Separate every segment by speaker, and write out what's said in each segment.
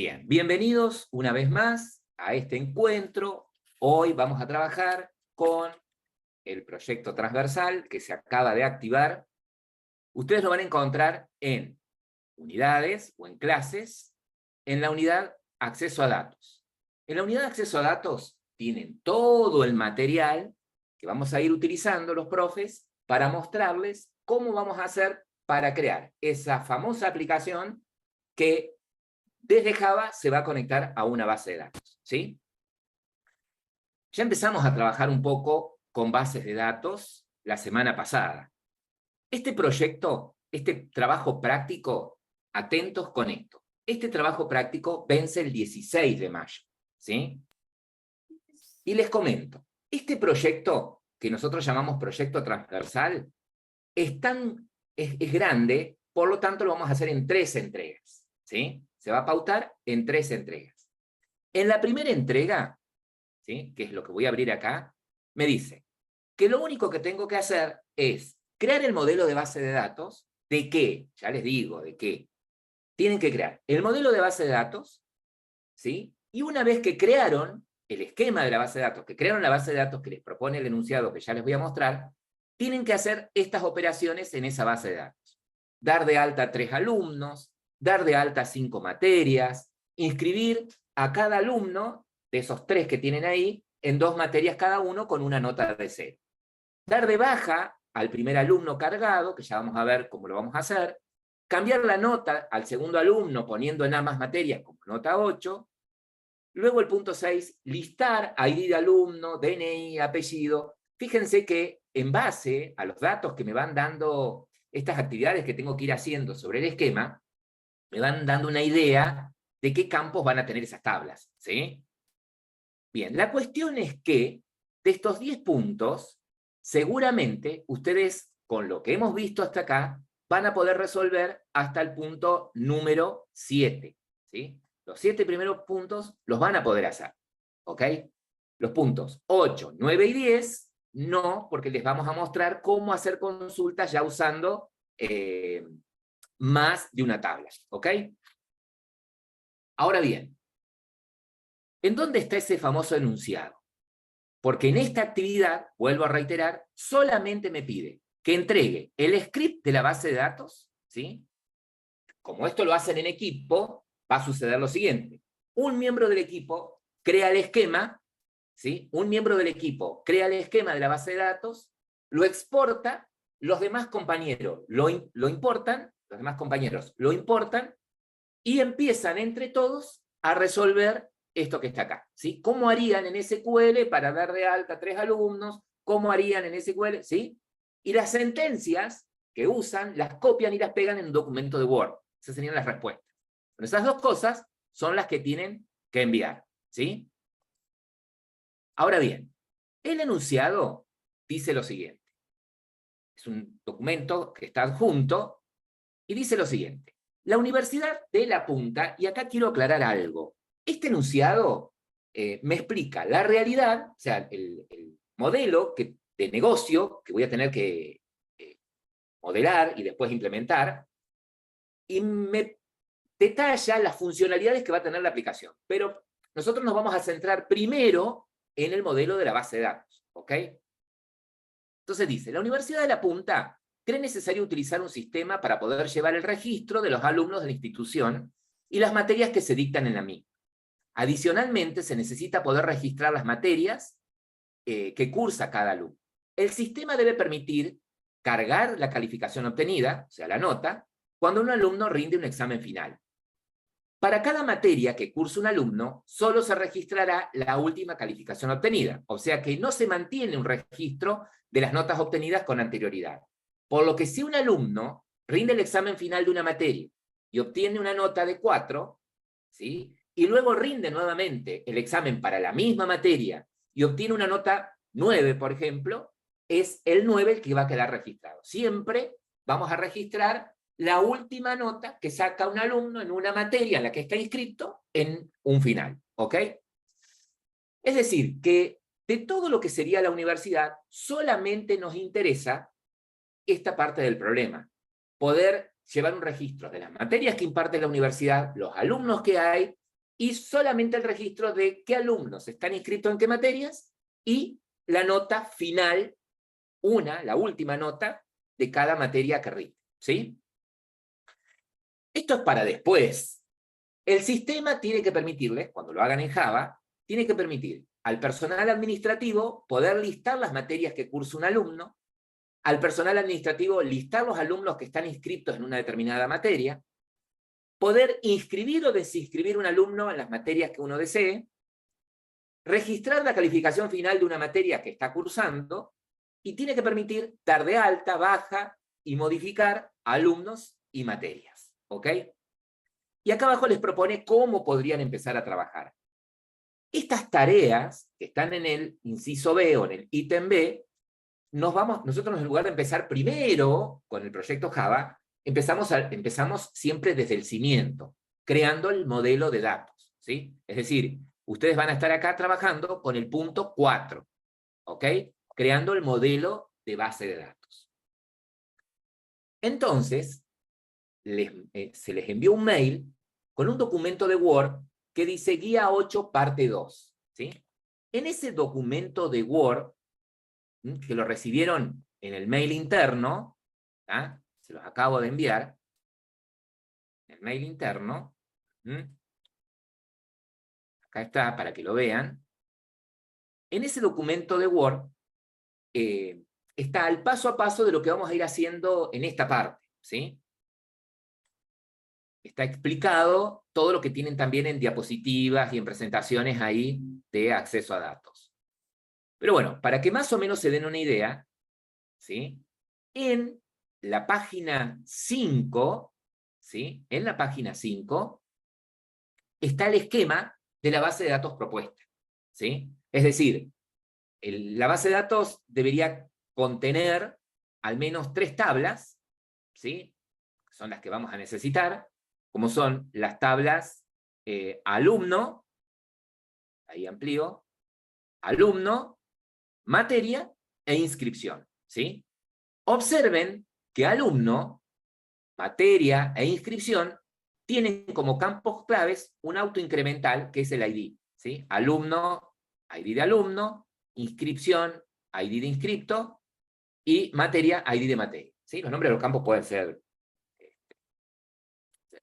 Speaker 1: Bien, bienvenidos una vez más a este encuentro. Hoy vamos a trabajar con el proyecto transversal que se acaba de activar. Ustedes lo van a encontrar en unidades o en clases, en la unidad acceso a datos. En la unidad acceso a datos tienen todo el material que vamos a ir utilizando los profes para mostrarles cómo vamos a hacer para crear esa famosa aplicación que desde Java se va a conectar a una base de datos, ¿sí? Ya empezamos a trabajar un poco con bases de datos la semana pasada. Este proyecto, este trabajo práctico, atentos con esto. Este trabajo práctico vence el 16 de mayo, ¿sí? Y les comento, este proyecto, que nosotros llamamos proyecto transversal, es grande, por lo tanto lo vamos a hacer en 3 entregas, ¿sí? Se va a pautar en 3 entregas. En la primera entrega, ¿sí?, que es lo que voy a abrir acá, me dice que lo único que tengo que hacer es crear el modelo de base de datos. ¿De qué? Ya les digo, ¿de qué? Tienen que crear el modelo de base de datos, ¿sí? Y una vez que crearon el esquema de la base de datos, que crearon la base de datos que les propone el enunciado que ya les voy a mostrar, tienen que hacer estas operaciones en esa base de datos. Dar de alta 3 alumnos, dar de alta 5 materias, inscribir a cada alumno de esos 3 que tienen ahí en 2 materias cada uno con una nota de 0. Dar de baja al primer alumno cargado, que ya vamos a ver cómo lo vamos a hacer, cambiar la nota al segundo alumno poniendo en ambas materias como nota 8, luego el punto 6, listar ID de alumno, DNI, apellido. Fíjense que en base a los datos que me van dando estas actividades que tengo que ir haciendo sobre el esquema, me van dando una idea de qué campos van a tener esas tablas, ¿sí? Bien, la cuestión es que de estos 10 puntos, seguramente ustedes, con lo que hemos visto hasta acá, van a poder resolver hasta el punto número 7, ¿sí? Los 7 primeros puntos los van a poder hacer, ¿ok? Los puntos 8, 9 y 10, no, porque les vamos a mostrar cómo hacer consultas ya usando más de una tabla, ¿ok? Ahora bien, ¿en dónde está ese famoso enunciado? Porque en esta actividad, vuelvo a reiterar, solamente me pide que entregue el script de la base de datos, ¿sí? Como esto lo hacen en equipo, va a suceder lo siguiente. Un miembro del equipo crea el esquema, ¿sí? Un miembro del equipo crea el esquema de la base de datos, lo exporta, los demás compañeros lo importan, los demás compañeros lo importan, y empiezan entre todos a resolver esto que está acá, ¿sí? ¿Cómo harían en SQL para dar de alta 3 alumnos? ¿Cómo harían en SQL? ¿Sí? Y las sentencias que usan las copian y las pegan en un documento de Word. Esas serían las respuestas. Pero esas dos cosas son las que tienen que enviar, ¿sí? Ahora bien, el enunciado dice lo siguiente. Es un documento que está adjunto y dice lo siguiente. La Universidad de La Punta, y acá quiero aclarar algo, este enunciado me explica la realidad, o sea, el modelo de negocio que voy a tener que modelar y después implementar, y me detalla las funcionalidades que va a tener la aplicación. Pero nosotros nos vamos a centrar primero en el modelo de la base de datos, ¿ok? Entonces dice, la Universidad de La Punta cree necesario utilizar un sistema para poder llevar el registro de los alumnos de la institución y las materias que se dictan en la misma. Adicionalmente, se necesita poder registrar las materias que cursa cada alumno. El sistema debe permitir cargar la calificación obtenida, o sea, la nota, cuando un alumno rinde un examen final. Para cada materia que cursa un alumno, solo se registrará la última calificación obtenida, o sea que no se mantiene un registro de las notas obtenidas con anterioridad. Por lo que si un alumno rinde el examen final de una materia y obtiene una nota de 4, ¿sí?, y luego rinde nuevamente el examen para la misma materia y obtiene una nota 9, por ejemplo, es el 9 el que va a quedar registrado. Siempre vamos a registrar la última nota que saca un alumno en una materia en la que está inscrito en un final, ¿ok? Es decir, que de todo lo que sería la universidad, solamente nos interesa esta parte del problema. Poder llevar un registro de las materias que imparte la universidad, los alumnos que hay y solamente el registro de qué alumnos están inscritos en qué materias y la nota final, la última nota de cada materia que rinde, ¿sí? Esto es para después. El sistema tiene que permitirles, cuando lo hagan en Java, tiene que permitir al personal administrativo poder listar las materias que cursa un alumno, al personal administrativo listar los alumnos que están inscritos en una determinada materia, poder inscribir o desinscribir un alumno en las materias que uno desee, registrar la calificación final de una materia que está cursando, y tiene que permitir dar de alta, baja y modificar alumnos y materias. ¿Ok? Y acá abajo les propone cómo podrían empezar a trabajar. Estas tareas que están en el inciso B o en el ítem B, nosotros en lugar de empezar primero con el proyecto Java, empezamos siempre desde el cimiento, creando el modelo de datos, ¿sí? Es decir, ustedes van a estar acá trabajando con el punto 4, ¿ok? Creando el modelo de base de datos. Entonces, se les envió un mail con un documento de Word que dice Guía 8, parte 2, ¿sí? En ese documento de Word, que lo recibieron en el mail interno, ¿ah? Se los acabo de enviar, el mail interno, acá está para que lo vean. En ese documento de Word está el paso a paso de lo que vamos a ir haciendo en esta parte, ¿sí? Está explicado todo lo que tienen también en diapositivas y en presentaciones ahí de acceso a datos. Pero bueno, para que más o menos se den una idea, ¿sí? En la página 5, ¿sí? En la página 5 está el esquema de la base de datos propuesta, ¿sí? Es decir, la base de datos debería contener al menos 3 tablas, ¿sí? Son las que vamos a necesitar, como son las tablas alumno, ahí amplío, alumno, materia e inscripción, ¿sí? Observen que alumno, materia e inscripción tienen como campos claves un autoincremental que es el ID, ¿sí? Alumno, ID de alumno, inscripción, ID de inscripto, y materia, ID de materia, ¿sí? Los nombres de los campos pueden ser,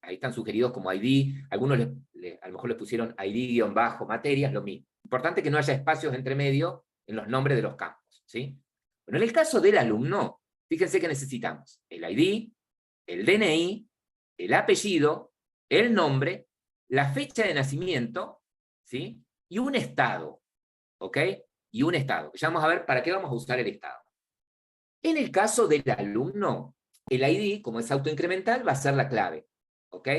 Speaker 1: ahí están sugeridos como ID, algunos a lo mejor les pusieron ID-materia, es lo mismo. Importante que no haya espacios entre medio en los nombres de los campos, ¿sí? Bueno, en el caso del alumno, fíjense que necesitamos el ID, el DNI, el apellido, el nombre, la fecha de nacimiento, ¿sí? Y un estado, ¿ok? Y un estado. Ya vamos a ver para qué vamos a usar el estado. En el caso del alumno, el ID, como es autoincremental, va a ser la clave, ¿ok?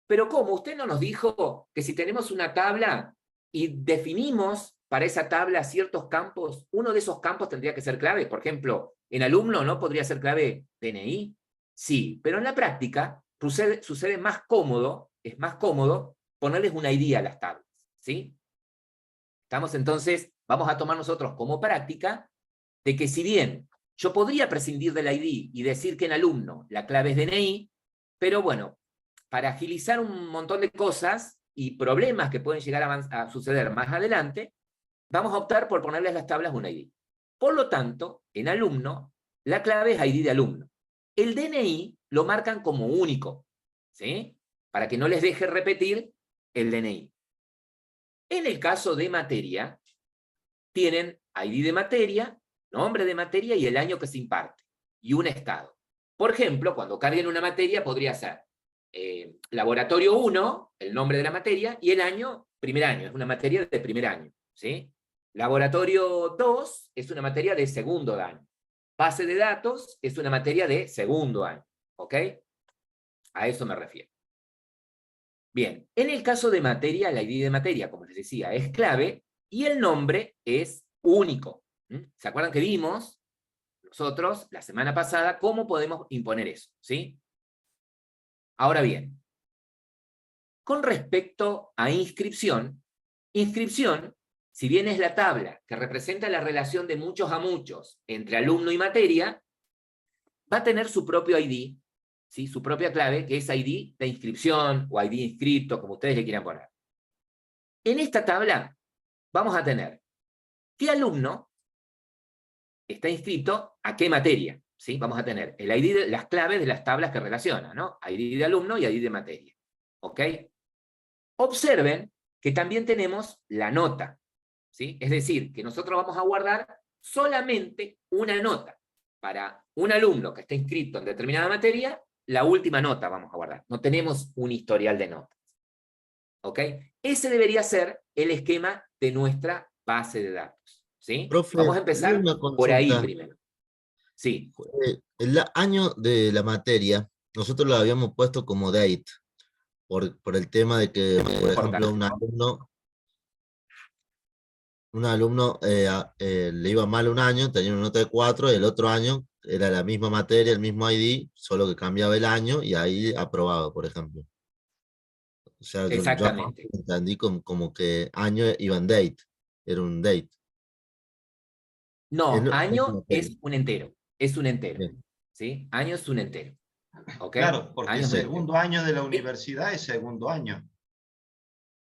Speaker 1: Pero ¿cómo? Usted no nos dijo que si tenemos una tabla y definimos para esa tabla ciertos campos, uno de esos campos tendría que ser clave. Por ejemplo, en alumno, ¿no podría ser clave DNI? Sí, pero en la práctica sucede más cómodo, es más cómodo ponerles un ID a las tablas, ¿sí? Estamos entonces, vamos a tomar nosotros como práctica de que si bien yo podría prescindir del ID y decir que en alumno la clave es DNI, pero bueno, para agilizar un montón de cosas y problemas que pueden llegar a suceder más adelante, vamos a optar por ponerles a las tablas un ID. Por lo tanto, en alumno, la clave es ID de alumno. El DNI lo marcan como único, ¿sí? Para que no les deje repetir el DNI. En el caso de materia, tienen ID de materia, nombre de materia y el año que se imparte, y un estado. Por ejemplo, cuando carguen una materia podría ser laboratorio 1, el nombre de la materia, y el año, primer año, es una materia de primer año, ¿sí? Laboratorio 2 es una materia de segundo año. Base de datos es una materia de segundo año, ¿ok? A eso me refiero. Bien, en el caso de materia, la ID de materia, como les decía, es clave, y el nombre es único. ¿Se acuerdan que vimos nosotros la semana pasada cómo podemos imponer eso? ¿Sí? Ahora bien, con respecto a inscripción, si bien es la tabla que representa la relación de muchos a muchos entre alumno y materia, va a tener su propio ID, ¿sí? Su propia clave, que es ID de inscripción o ID inscripto, como ustedes le quieran poner. En esta tabla vamos a tener qué alumno está inscrito a qué materia. ¿Sí? Vamos a tener el ID las claves de las tablas que relacionan, ¿no? ID de alumno y ID de materia. ¿Ok? Observen que también tenemos la nota. ¿Sí? Es decir, que nosotros vamos a guardar solamente una nota. Para un alumno que esté inscrito en determinada materia, la última nota vamos a guardar. No tenemos un historial de notas. ¿Ok? Ese debería ser el esquema de nuestra base de datos. ¿Sí?
Speaker 2: Profe,
Speaker 1: Vamos a
Speaker 2: le doy
Speaker 1: empezar
Speaker 2: una
Speaker 1: por ahí
Speaker 2: consulta.
Speaker 1: primero. Sí,
Speaker 2: El año de la materia, nosotros lo habíamos puesto como date, por el tema de que, por ejemplo,
Speaker 1: importante.
Speaker 2: un alumno le iba mal un año, tenía una nota de 4, el otro año era la misma materia, el mismo ID, solo que cambiaba el año y ahí aprobaba, por ejemplo. O sea, yo
Speaker 1: Exactamente.
Speaker 2: entendí como que año iba en date, era un date.
Speaker 1: No,
Speaker 2: Es
Speaker 1: año
Speaker 2: materia.
Speaker 1: es un entero. Es un entero.
Speaker 2: Bien.
Speaker 1: ¿Sí? Año es un entero. ¿Ok?
Speaker 3: Claro, porque
Speaker 1: Año es un entero.
Speaker 3: segundo año de la universidad es segundo año.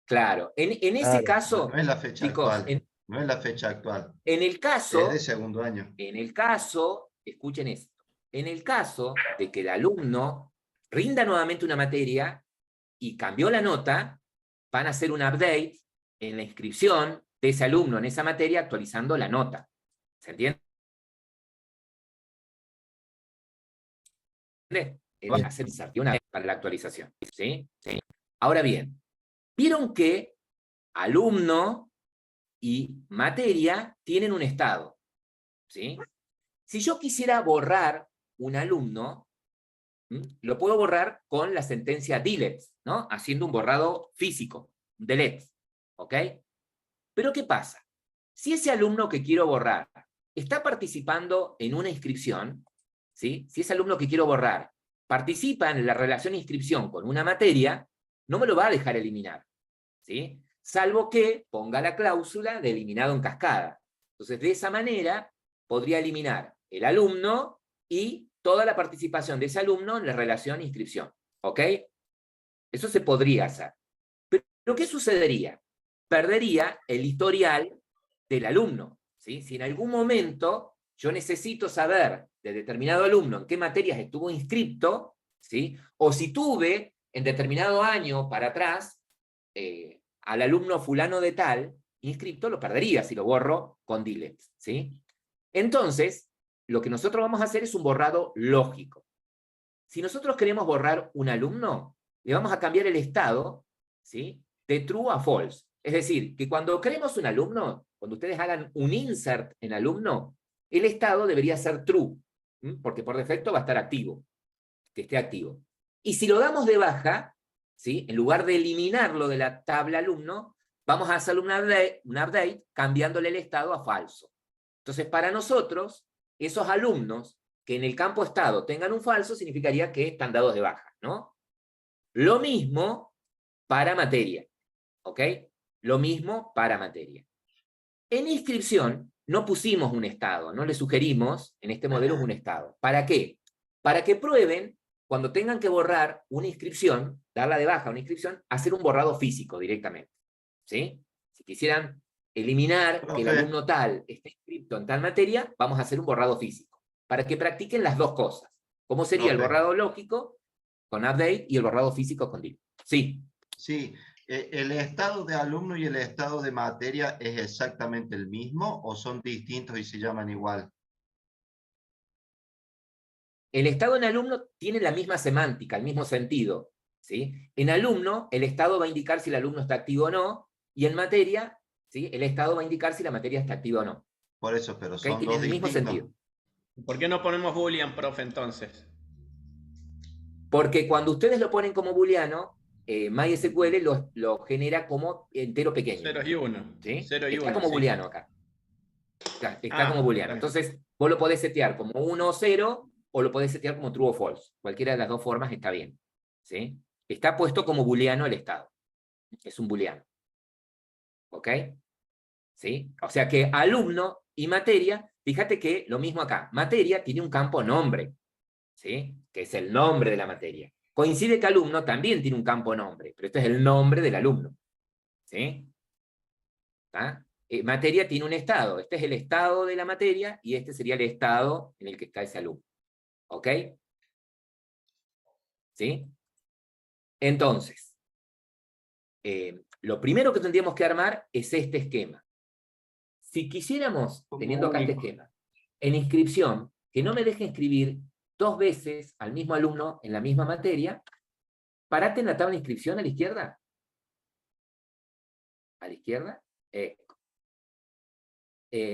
Speaker 1: Claro. En ese
Speaker 2: Claro.
Speaker 3: No,
Speaker 1: caso,
Speaker 3: no es la fecha
Speaker 1: chicos,
Speaker 3: actual. No es la fecha actual.
Speaker 1: en el
Speaker 3: Es de
Speaker 1: caso,
Speaker 3: segundo año.
Speaker 1: escuchen esto, en el caso de que el alumno rinda nuevamente una materia y cambió la nota, van a hacer un update en la inscripción de ese alumno en esa materia actualizando la nota. ¿Se entiende? Hacer una para la actualización. ¿Sí? Sí. Ahora bien, vieron que alumno y materia tienen un estado. ¿Sí? Si yo quisiera borrar un alumno, lo puedo borrar con la sentencia delete, ¿no? Haciendo un borrado físico, delete, ¿ok? Pero ¿qué pasa? Si ese alumno que quiero borrar está participando en una inscripción, ¿sí? Si ese alumno que quiero borrar participa en la relación de inscripción con una materia, no me lo va a dejar eliminar, ¿sí? Salvo que ponga la cláusula de eliminado en cascada. Entonces, de esa manera, podría eliminar el alumno y toda la participación de ese alumno en la relación de inscripción, ¿ok? Eso se podría hacer. Pero ¿qué sucedería? Perdería el historial del alumno, ¿sí? Si en algún momento yo necesito saber de determinado alumno en qué materias estuvo inscripto, ¿sí? O si tuve en determinado año para atrás al alumno fulano de tal inscripto, lo perdería si lo borro con delete, ¿sí? Entonces, lo que nosotros vamos a hacer es un borrado lógico. Si nosotros queremos borrar un alumno, le vamos a cambiar el estado, ¿sí? De true a false. Es decir, que cuando creemos un alumno, cuando ustedes hagan un insert en alumno, el estado debería ser true, porque por defecto va a estar activo, que esté activo. Y si lo damos de baja, ¿sí? En lugar de eliminarlo de la tabla alumno, vamos a hacer un update cambiándole el estado a falso. Entonces, para nosotros, esos alumnos que en el campo estado tengan un falso significaría que están dados de baja, ¿no? Lo mismo para materia, ¿ok? Lo mismo para materia. En inscripción no pusimos un estado, no le sugerimos, en este modelo, un estado. ¿Para qué? Para que prueben, cuando tengan que borrar una inscripción, darla de baja a una inscripción, hacer un borrado físico directamente, ¿sí? Si quisieran eliminar que el
Speaker 3: Profe,
Speaker 1: alumno tal esté inscrito en tal materia, vamos a hacer un borrado físico, para que practiquen las dos cosas. ¿Cómo sería el
Speaker 3: profe,
Speaker 1: borrado lógico con update y el borrado físico con delete? Sí.
Speaker 3: sí, ¿el estado de alumno y el estado de materia es exactamente el mismo o son distintos y se llaman igual?
Speaker 1: El estado en alumno tiene la misma semántica, el mismo sentido, ¿sí? En alumno, el estado va a indicar si el alumno está activo o no, y en materia, ¿sí? El estado va a indicar si la materia está activa o no.
Speaker 3: Por eso, pero
Speaker 1: ¿Okay?
Speaker 3: son
Speaker 1: Tienen
Speaker 3: dos
Speaker 1: el mismo
Speaker 3: distintos.
Speaker 1: sentido.
Speaker 4: ¿Por qué no ponemos Boolean, profe, entonces?
Speaker 1: Porque cuando ustedes lo ponen como booleano, MySQL lo genera como entero pequeño.
Speaker 4: 0 y 1.
Speaker 1: ¿Sí?
Speaker 4: 0 y
Speaker 1: Está
Speaker 4: 1,
Speaker 1: como
Speaker 4: sí.
Speaker 1: booleano acá. Está como booleano.
Speaker 4: Está bien.
Speaker 1: Entonces, vos lo podés setear como 1 o 0, o lo podés setear como true o false. Cualquiera de las dos formas está bien. ¿Sí? Está puesto como booleano el estado. Es un booleano. ¿Ok? ¿Sí? O sea que alumno y materia, fíjate que lo mismo acá. Materia tiene un campo nombre, ¿sí? Que es el nombre de la materia. Coincide que alumno también tiene un campo nombre, pero este es el nombre del alumno. ¿Sí? ¿tá? Materia tiene un estado. Este es el estado de la materia y este sería el estado en el que está ese alumno. ¿Ok? ¿Sí? Entonces, lo primero que tendríamos que armar es este esquema. Si quisiéramos, teniendo acá este esquema, en inscripción, que no me deje inscribir 2 veces al mismo alumno en la misma materia, parate en la tabla de inscripción a la izquierda. A la izquierda.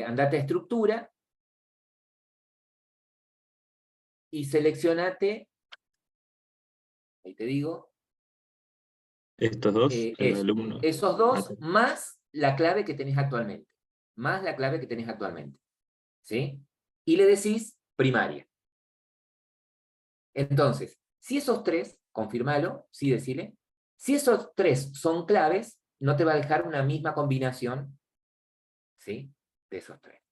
Speaker 1: Andate a estructura y seleccionate, ahí te digo,
Speaker 5: Estos dos, el alumno.
Speaker 1: esos dos más la clave que tenés actualmente. Más la clave que tenés actualmente. ¿Sí? Y le decís primaria. Entonces, si esos 3, confirmalo, sí, decile. Si esos 3 son claves, no te va a dejar una misma combinación, ¿sí? De esos 3.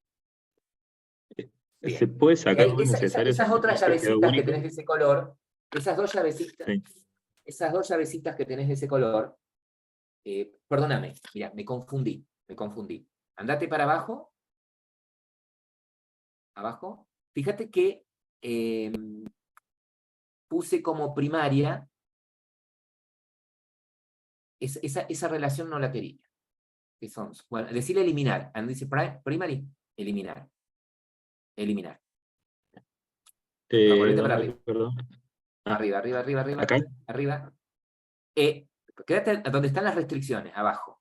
Speaker 5: ¿Se puede sacar
Speaker 1: Y
Speaker 5: los necesarios?
Speaker 1: esas otras llavecitas que tenés de ese color, esas dos llavecitas,
Speaker 5: Sí.
Speaker 1: esas 2 llavecitas que tenés de ese color, perdóname, mira, me confundí. Andate para abajo. Abajo. Fíjate que puse como primaria, esa relación no la quería. ¿Qué son? Bueno, decirle eliminar. Dice primary, eliminar. Eliminar. Volvete para arriba.
Speaker 5: Perdón.
Speaker 1: Arriba.
Speaker 5: ¿Acá?
Speaker 1: Arriba. Quédate donde están las restricciones, abajo.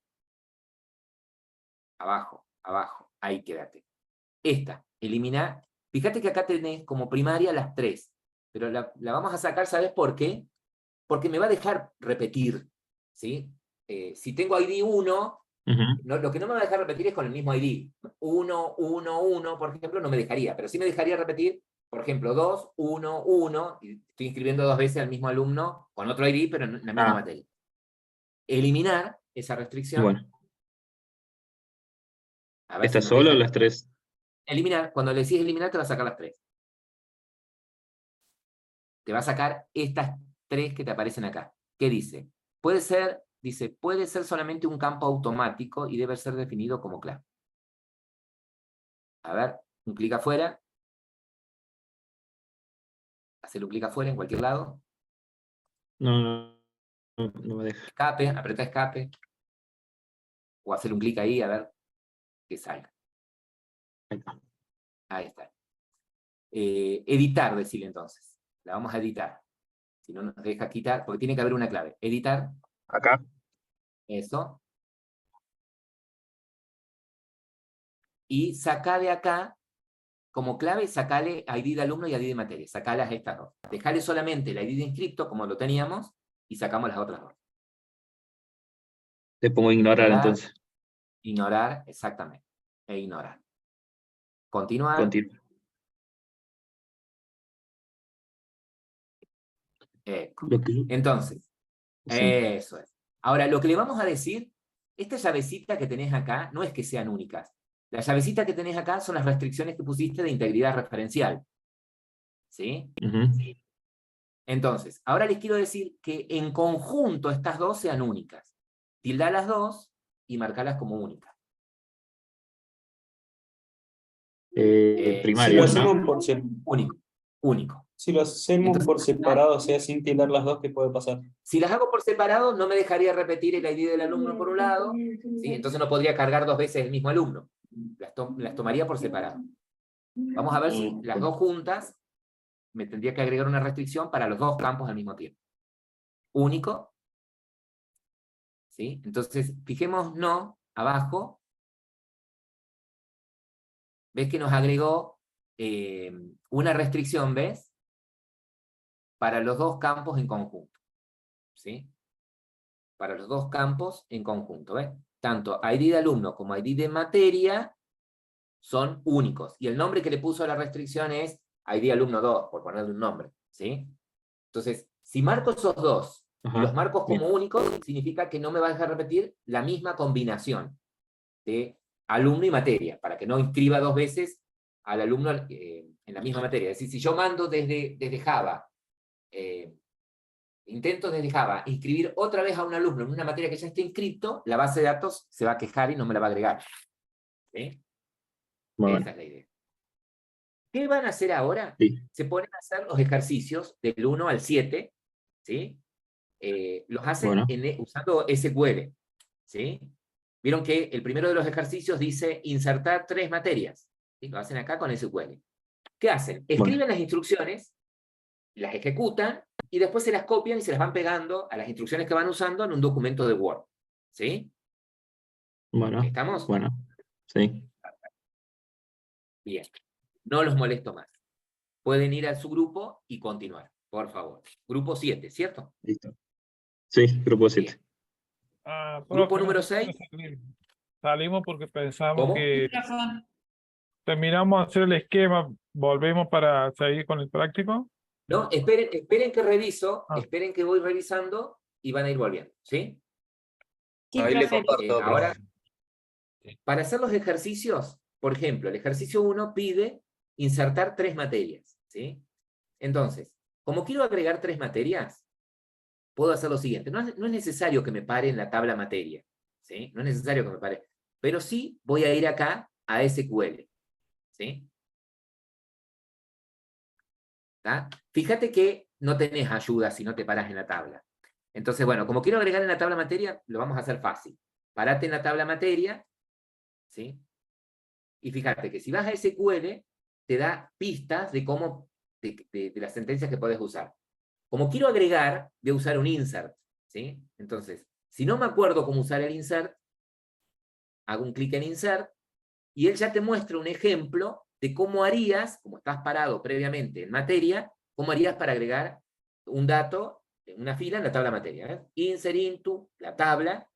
Speaker 1: Abajo. Ahí quédate. Esta, eliminar. Fíjate que acá tenés como primaria las 3. Pero la vamos a sacar, ¿sabes por qué? Porque me va a dejar repetir. ¿Sí? Si tengo ID 1, lo que no me va a dejar repetir es con el mismo ID. 1, 1, 1, por ejemplo, no me dejaría. Pero sí me dejaría repetir, por ejemplo, 2, 1, 1. Y estoy inscribiendo 2 veces al mismo alumno con otro ID, pero en la misma materia. Eliminar esa restricción.
Speaker 5: Bueno.
Speaker 1: A ver
Speaker 5: ¿Estas
Speaker 1: si nos
Speaker 5: solo
Speaker 1: deja.
Speaker 5: las 3?
Speaker 1: Eliminar. Cuando le decís eliminar, te va a sacar las 3. Te va a sacar estas 3 que te aparecen acá. ¿Qué dice? Puede ser solamente un campo automático y debe ser definido como clave. A ver, un clic afuera. Hacer un clic afuera en cualquier lado.
Speaker 5: No me deja.
Speaker 1: Escape, apretá escape. O hacer un clic ahí a ver que salga. Ahí está. Editar, decirle entonces. La vamos a editar. Si no nos deja quitar, porque tiene que haber una clave. Editar.
Speaker 5: Acá.
Speaker 1: Eso. Y saca de acá, como clave, sacale ID de alumno y ID de materia. Sacalas estas 2. Dejale solamente la ID de inscripto, como lo teníamos, y sacamos las otras 2.
Speaker 5: Le pongo ignorar entonces.
Speaker 1: Ignorar, exactamente. E ignorar. Continuar.
Speaker 5: Continúa.
Speaker 1: Entonces,
Speaker 5: sí.
Speaker 1: Eso es. Ahora, lo que le vamos a decir, esta llavecita que tenés acá, no es que sean únicas. Las llavecitas que tenés acá son las restricciones que pusiste de integridad referencial. ¿Sí? Entonces, ahora les quiero decir que en conjunto estas 2 sean únicas. Tilda las 2 y marcalas como únicas.
Speaker 5: Primario,
Speaker 6: si lo hacemos por
Speaker 1: Único.
Speaker 6: Si lo hacemos
Speaker 1: Entonces,
Speaker 6: por separado, o sea, sin tildar las 2, ¿qué puede pasar?
Speaker 1: Si las hago por separado, no me dejaría repetir el ID del alumno por un lado, ¿sí? Entonces no podría cargar 2 veces el mismo alumno. Las tomaría por separado. Vamos a ver si las 2 juntas me tendría que agregar una restricción para los 2 campos al mismo tiempo. Único. ¿Sí? Entonces, fijémonos abajo. ¿Ves que nos agregó una restricción, ves? Para los 2 campos en conjunto. ¿Sí? Para los 2 campos en conjunto, ¿ves? Tanto ID de alumno como ID de materia son únicos. Y el nombre que le puso a la restricción es ID alumno 2, por ponerle un nombre. ¿Sí? Entonces, si marco esos 2 y los marcos como únicos, significa que no me va a dejar repetir la misma combinación de alumno y materia, para que no inscriba 2 veces al alumno en la misma materia. Es decir, si yo mando desde Java intento desde Java inscribir otra vez a un alumno en una materia que ya esté inscrito, la base de datos se va a quejar y no me la va a agregar. ¿Sí?
Speaker 5: Bueno,
Speaker 1: Esa es la idea. ¿Qué van a hacer ahora?
Speaker 5: sí.
Speaker 1: Se ponen a hacer los ejercicios del 1 al 7, ¿sí? Los hacen
Speaker 5: Bueno.
Speaker 1: usando SQL, ¿sí? Vieron que el primero de los ejercicios dice insertar 3 materias, ¿sí? Lo hacen acá con SQL. ¿Qué hacen? Escriben
Speaker 5: Bueno.
Speaker 1: las instrucciones, las ejecutan, y después se las copian y se las van pegando a las instrucciones que van usando en un documento de Word, ¿sí?
Speaker 5: Bueno.
Speaker 1: ¿Estamos?
Speaker 5: Bueno. Sí.
Speaker 1: Bien. No los molesto más. Pueden ir a su grupo y continuar, por favor. Grupo 7, ¿cierto?
Speaker 5: Listo. Sí, grupo 7.
Speaker 1: Bien.
Speaker 7: Ah,
Speaker 1: Grupo
Speaker 7: profe,
Speaker 1: número
Speaker 7: nosotros
Speaker 1: 6.
Speaker 7: salimos porque pensamos
Speaker 1: ¿Cómo?
Speaker 7: que terminamos de hacer el esquema, volvemos para seguir con el práctico.
Speaker 1: No, esperen que reviso,
Speaker 7: Ah.
Speaker 1: esperen que voy revisando y van a ir volviendo, ¿sí?
Speaker 8: Sí,
Speaker 2: Ahí le
Speaker 8: profe.
Speaker 2: comparto,
Speaker 1: Ahora,
Speaker 2: profe.
Speaker 1: para hacer los ejercicios, por ejemplo, el ejercicio 1 pide insertar 3 materias, ¿sí? Entonces, como quiero agregar 3 materias, puedo hacer lo siguiente. No es necesario que me pare en la tabla materia, ¿sí? No es necesario que me pare. Pero sí voy a ir acá a SQL, ¿sí? ¿Tá? Fíjate que no tenés ayuda si no te paras en la tabla. Entonces, bueno, como quiero agregar en la tabla materia, lo vamos a hacer fácil. Parate en la tabla materia, ¿sí? Y fíjate que si vas a SQL, te da pistas de cómo, de las sentencias que podés usar. Como quiero agregar, voy a usar un insert, ¿sí? Entonces, si no me acuerdo cómo usar el insert, hago un clic en insert, y él ya te muestra un ejemplo de cómo harías, como estás parado previamente en materia, cómo harías para agregar un dato en una fila en la tabla materia. ¿Eh? Insert into, la tabla,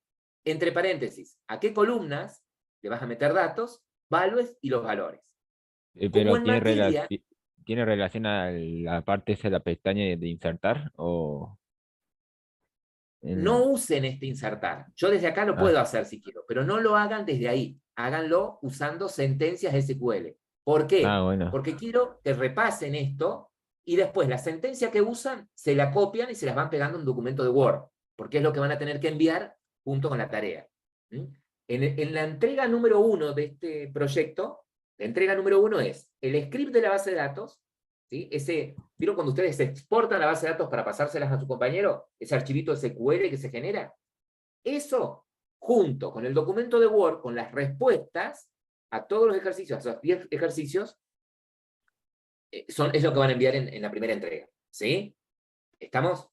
Speaker 1: entre paréntesis, ¿a qué columnas le vas a meter datos? Values y los valores. Como
Speaker 9: Pero
Speaker 1: en materia,
Speaker 9: ¿tiene relación a la parte esa de la pestaña de insertar? ¿O
Speaker 1: no usen este insertar. Yo desde acá lo puedo hacer si quiero, pero no lo hagan desde ahí. Háganlo usando sentencias SQL. ¿Por qué?
Speaker 9: bueno.
Speaker 1: Porque quiero que repasen esto y después la sentencia que usan se la copian y se las van pegando en un documento de Word, porque es lo que van a tener que enviar junto con la tarea. ¿Mm? En la entrega número 1 de este proyecto, la entrega número 1 es el script de la base de datos, ¿sí? ¿Vieron cuando ustedes exportan la base de datos para pasárselas a su compañero? Ese archivito SQL que se genera. Eso, junto con el documento de Word, con las respuestas a todos los ejercicios, a esos 10 ejercicios, es lo que van a enviar en la primera entrega. ¿Sí? ¿Estamos?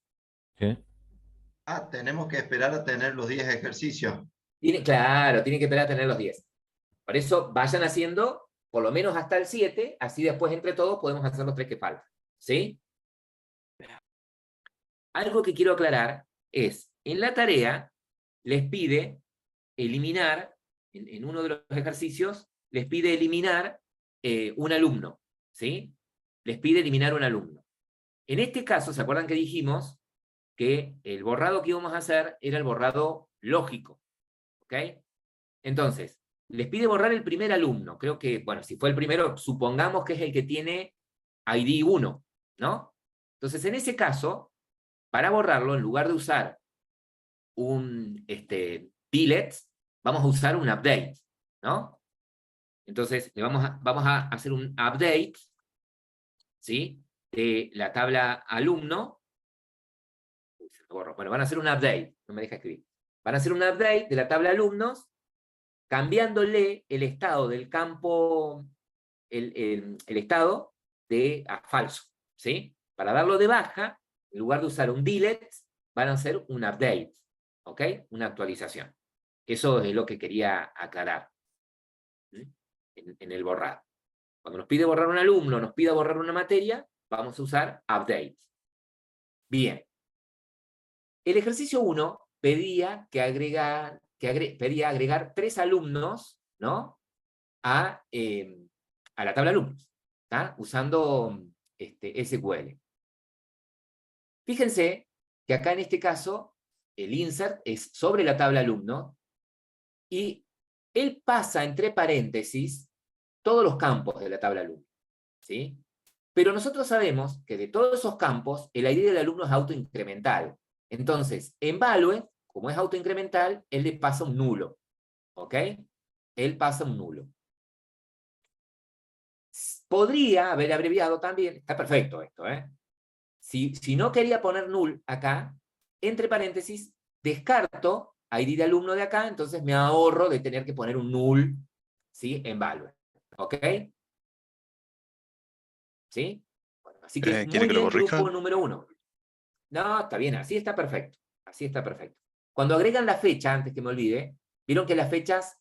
Speaker 9: Sí.
Speaker 3: Ah, tenemos que esperar a tener los 10 ejercicios.
Speaker 1: Claro, tienen que esperar a tener los 10. Por eso vayan haciendo por lo menos hasta el 7, así después entre todos podemos hacer los 3 que faltan. ¿Sí? Algo que quiero aclarar es, en la tarea les pide eliminar, en uno de los ejercicios, les pide eliminar un alumno, ¿sí? Les pide eliminar un alumno. En este caso, ¿se acuerdan que dijimos que el borrado que íbamos a hacer era el borrado lógico? ¿Ok? Entonces, les pide borrar el primer alumno. Creo que, bueno, si fue el primero, supongamos que es el que tiene ID 1, ¿no? Entonces, en ese caso, para borrarlo, en lugar de usar un delete, vamos a usar un update, ¿no? Entonces, vamos a hacer un update, ¿sí? De la tabla alumno. Bueno, van a hacer un update, no me deja escribir. Van a hacer un update de la tabla alumnos, cambiándole el estado del campo, el estado a falso, ¿sí? Para darlo de baja, en lugar de usar un delete, van a hacer un update, ¿ok? Una actualización. Eso es lo que quería aclarar en el borrado. Cuando nos pide borrar un alumno, nos pide borrar una materia, vamos a usar update. Bien. El ejercicio 1 pedía pedía agregar 3 alumnos, ¿no? A la tabla alumnos, ¿tá? Usando SQL. Fíjense que acá en este caso el insert es sobre la tabla alumno y él pasa entre paréntesis todos los campos de la tabla alumno, ¿sí? Pero nosotros sabemos que de todos esos campos, el ID del alumno es autoincremental. Entonces, en Value, como es autoincremental, él le pasa un nulo. ¿Ok? Él pasa un nulo. Podría haber abreviado también, está perfecto esto, ¿eh? Si no quería poner null acá, entre paréntesis, descarto ID de alumno de acá, entonces me ahorro de tener que poner un null, ¿sí? En Value. ¿Ok? ¿Sí? Bueno, así que
Speaker 8: ¿Quiere
Speaker 1: muy
Speaker 8: que lo
Speaker 1: bien,
Speaker 8: corrija?
Speaker 1: grupo número 1. No, está bien, así está perfecto. Así está perfecto. Cuando agregan la fecha, antes que me olvide, vieron que las fechas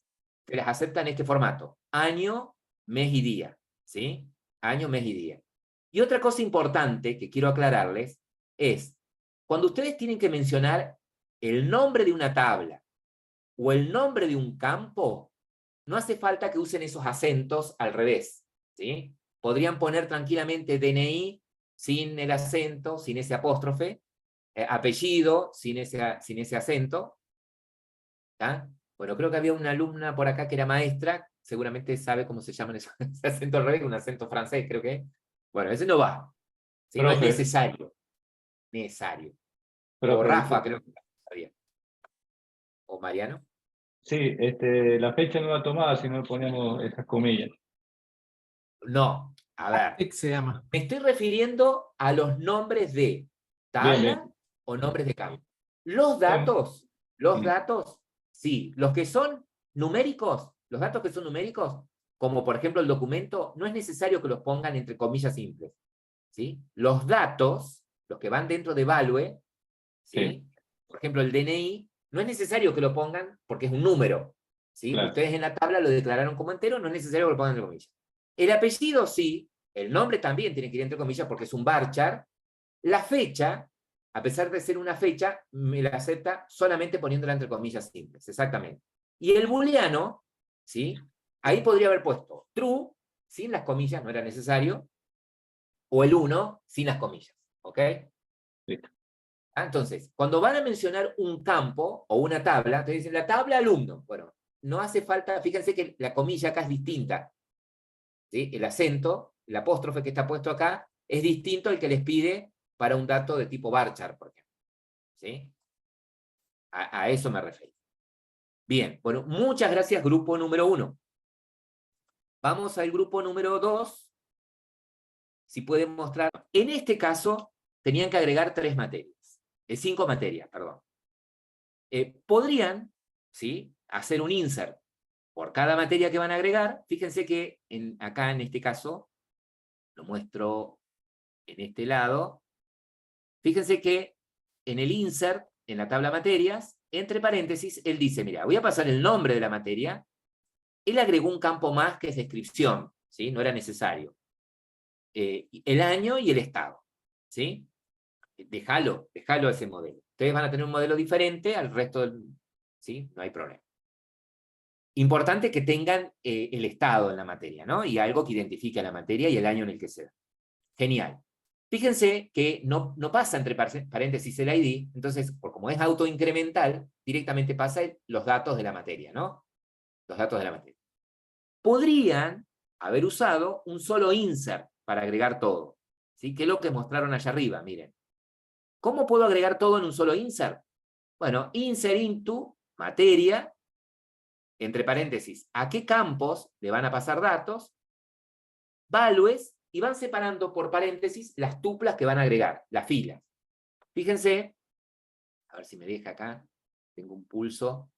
Speaker 1: se las aceptan en este formato. Año, mes y día. ¿Sí? Año, mes y día. Y otra cosa importante que quiero aclararles es, cuando ustedes tienen que mencionar el nombre de una tabla o el nombre de un campo, no hace falta que usen esos acentos al revés. ¿Sí? Podrían poner tranquilamente DNI sin el acento, sin ese apóstrofe, apellido sin ese acento. ¿Tá? Bueno, creo que había una alumna por acá que era maestra, seguramente sabe cómo se llama ese acento al revés, un acento francés, creo que. Bueno, ese no va. ¿Sí? No es
Speaker 6: Profe.
Speaker 1: necesario. Necesario. O
Speaker 6: Profe,
Speaker 1: Rafa, creo que sabía. O Mariano.
Speaker 6: sí, la fecha no va tomada si no ponemos esas comillas.
Speaker 1: No, a ver.
Speaker 10: Se llama.
Speaker 1: Me estoy refiriendo a los nombres de tabla
Speaker 6: Bien.
Speaker 1: o nombres de campo. Los
Speaker 6: Mm.
Speaker 1: datos, sí. Los que son numéricos, los datos que son numéricos, como por ejemplo el documento, no es necesario que los pongan entre comillas simples. ¿Sí? Los datos, los que van dentro de Value, ¿sí?
Speaker 6: Sí.
Speaker 1: Por ejemplo el DNI, no es necesario que lo pongan porque es un número. ¿Sí?
Speaker 6: Claro.
Speaker 1: Ustedes en la tabla lo declararon como entero, no es necesario que lo pongan entre comillas. El apellido sí, el nombre también tiene que ir entre comillas porque es un varchar. La fecha, a pesar de ser una fecha, me la acepta solamente poniéndola entre comillas simples, exactamente. Y el booleano, ¿sí? Ahí podría haber puesto true, sin las comillas, no era necesario, o el 1, sin las comillas, ¿ok?
Speaker 6: Sí.
Speaker 1: Entonces, cuando van a mencionar un campo o una tabla, te dicen la tabla alumno. Bueno, no hace falta, fíjense que la comilla acá es distinta. ¿Sí? El acento, el apóstrofe que está puesto acá, es distinto al que les pide para un dato de tipo varchar, por ejemplo. ¿Sí? A eso me refiero. Bien, bueno, muchas gracias, grupo número 1. Vamos al grupo número 2. Si pueden mostrar. En este caso, tenían que agregar 5 materias, perdón. Podrían, ¿sí? Hacer un insert por cada materia que van a agregar. Fíjense que acá en este caso, lo muestro en este lado. Fíjense que en el insert, en la tabla materias, entre paréntesis, él dice, mira, voy a pasar el nombre de la materia. Él agregó un campo más que es descripción, ¿sí? No era necesario. El año y el estado, ¿sí? Déjalo ese modelo. Ustedes van a tener un modelo diferente al resto del... ¿Sí? No hay problema. Importante que tengan el estado en la materia, ¿no? Y algo que identifique a la materia y el año en el que se da. Genial. Fíjense que no pasa entre paréntesis el ID, entonces, como es autoincremental, directamente pasa los datos de la materia, ¿no? Los datos de la materia. Podrían haber usado un solo insert para agregar todo, ¿sí? Que es lo que mostraron allá arriba, miren. ¿Cómo puedo agregar todo en un solo insert? Bueno, insert into, materia, entre paréntesis, ¿a qué campos le van a pasar datos? Values, y van separando por paréntesis las tuplas que van a agregar, las filas. Fíjense, a ver si me deja acá, tengo un pulso.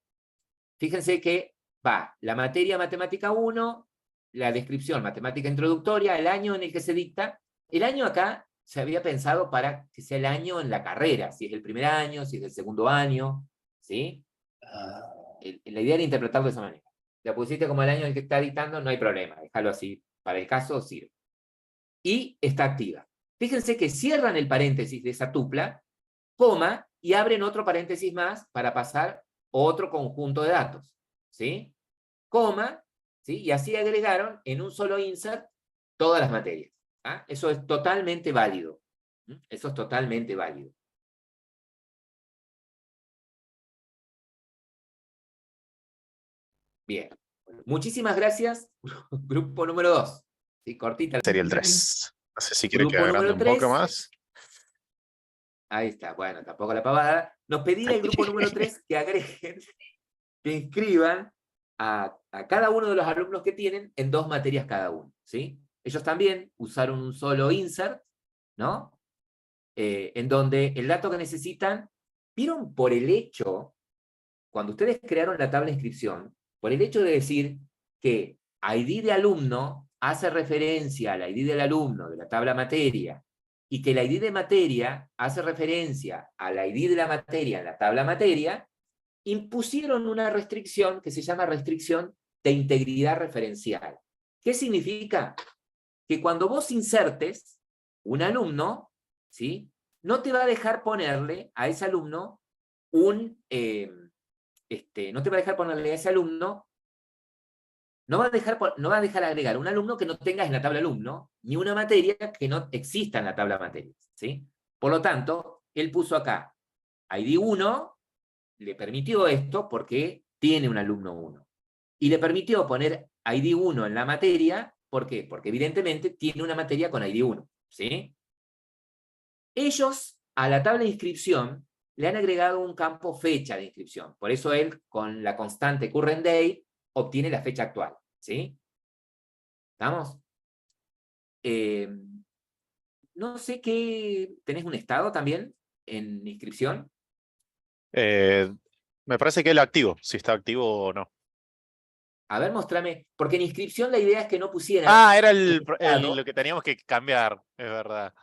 Speaker 1: Fíjense que va la materia matemática 1, la descripción matemática introductoria, el año en el que se dicta. El año acá se había pensado para que sea el año en la carrera, si es el primer año, si es el segundo año, ¿sí? La idea era interpretarlo de esa manera. La pusiste como el año en el que está dictando, no hay problema, déjalo así. Para el caso sirve. Y está activa. Fíjense que cierran el paréntesis de esa tupla, coma, y abren otro paréntesis más para pasar otro conjunto de datos. ¿Sí? Coma, ¿sí? Y así agregaron en un solo insert todas las materias. ¿Ah? Eso es totalmente válido. Eso es totalmente válido. Bien. Bueno, muchísimas gracias. Grupo número 2. Sí, cortita.
Speaker 8: Sería el 3. No sé si quiere que
Speaker 1: Grupo
Speaker 8: agrande
Speaker 1: número
Speaker 8: un poco
Speaker 1: 3.
Speaker 8: más.
Speaker 1: Ahí está, bueno, tampoco la pavada. Nos pedía el grupo número 3 que agreguen, que inscriban a cada uno de los alumnos que tienen en 2 materias cada uno, ¿sí? Ellos también usaron un solo insert, ¿no? En donde el dato que necesitan, vieron por el hecho, cuando ustedes crearon la tabla de inscripción, por el hecho de decir que ID de alumno hace referencia al ID del alumno de la tabla materia, y que el ID de materia hace referencia al ID de la materia en la tabla materia, impusieron una restricción que se llama restricción de integridad referencial. ¿Qué significa? Que cuando vos insertes un alumno, ¿sí? No te va a dejar ponerle a ese alumno no te va a dejar ponerle a ese alumno, no va a dejar agregar un alumno que no tengas en la tabla alumno, ni una materia que no exista en la tabla materia, ¿sí? Por lo tanto, él puso acá ID 1, le permitió esto porque tiene un alumno 1. Y le permitió poner ID 1 en la materia, ¿por qué? Porque evidentemente tiene una materia con ID 1, ¿sí? Ellos, a la tabla de inscripción, le han agregado un campo fecha de inscripción. Por eso él, con la constante current date, obtiene la fecha actual, ¿sí? ¿Estamos? No sé qué... ¿Tenés un estado también en inscripción?
Speaker 8: Me parece que es el activo, si está activo o no.
Speaker 1: A ver, mostrame. Porque en inscripción la idea es que no pusieran...
Speaker 8: Ah, era
Speaker 1: estado,
Speaker 8: lo que teníamos que cambiar, es verdad.